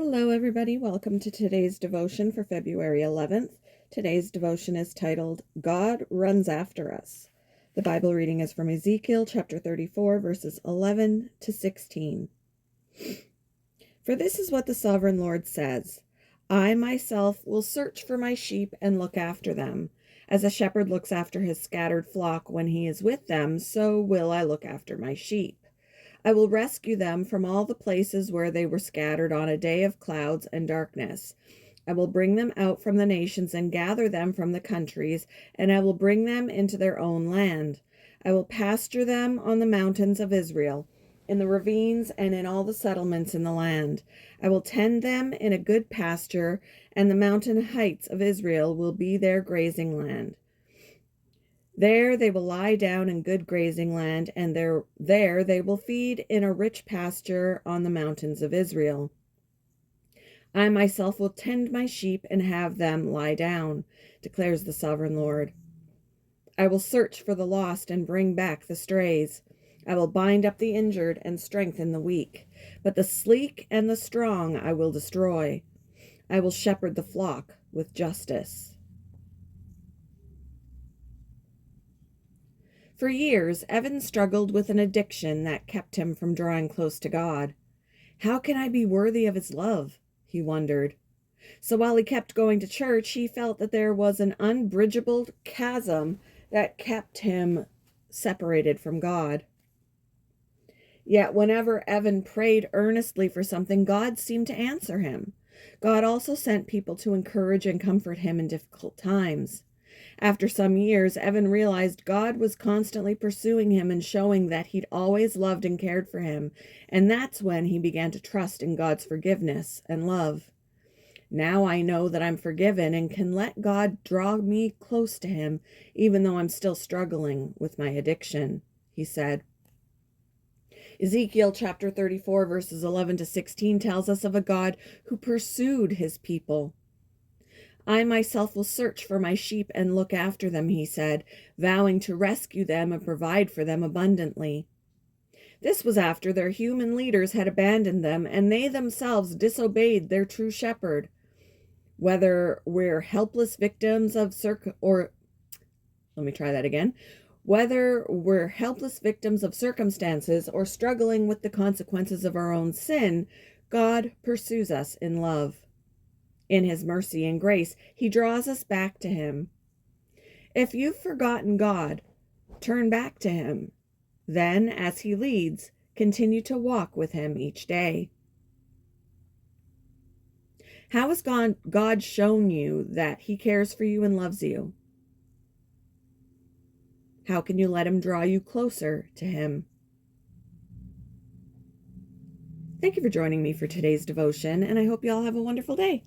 Hello, everybody. Welcome to today's devotion for February 11th. Today's devotion is titled, God Runs After Us. The Bible reading is from Ezekiel chapter 34, verses 11 to 16. For this is what the sovereign Lord says, I myself will search for my sheep and look after them. As a shepherd looks after his scattered flock when he is with them, so will I look after my sheep. I will rescue them from all the places where they were scattered on a day of clouds and darkness. I will bring them out from the nations and gather them from the countries, and I will bring them into their own land. I will pasture them on the mountains of Israel, in the ravines and in all the settlements in the land. I will tend them in a good pasture, and the mountain heights of Israel will be their grazing land. There they will lie down in good grazing land, and there they will feed in a rich pasture on the mountains of Israel. I myself will tend my sheep and have them lie down, declares the sovereign Lord. I will search for the lost and bring back the strays. I will bind up the injured and strengthen the weak, but the sleek and the strong I will destroy. I will shepherd the flock with justice. For years, Evan struggled with an addiction that kept him from drawing close to God. How can I be worthy of his love? He wondered. So while he kept going to church, he felt that there was an unbridgeable chasm that kept him separated from God. Yet whenever Evan prayed earnestly for something, God seemed to answer him. God also sent people to encourage and comfort him in difficult times. After some years, Evan realized God was constantly pursuing him and showing that he'd always loved and cared for him, and that's when he began to trust in God's forgiveness and love. Now I know that I'm forgiven and can let God draw me close to him, even though I'm still struggling with my addiction, he said. Ezekiel chapter 34, verses 11 to 16 tells us of a God who pursued his people. I myself will search for my sheep and look after them, he said, vowing to rescue them and provide for them abundantly. This was after their human leaders had abandoned them and they themselves disobeyed their true shepherd. Whether we're helpless victims of circumstances or struggling with the consequences of our own sin, God pursues us in love. In his mercy and grace, he draws us back to him. If you've forgotten God, turn back to him. Then, as he leads, continue to walk with him each day. How has God shown you that he cares for you and loves you? How can you let him draw you closer to him? Thank you for joining me for today's devotion, and I hope you all have a wonderful day.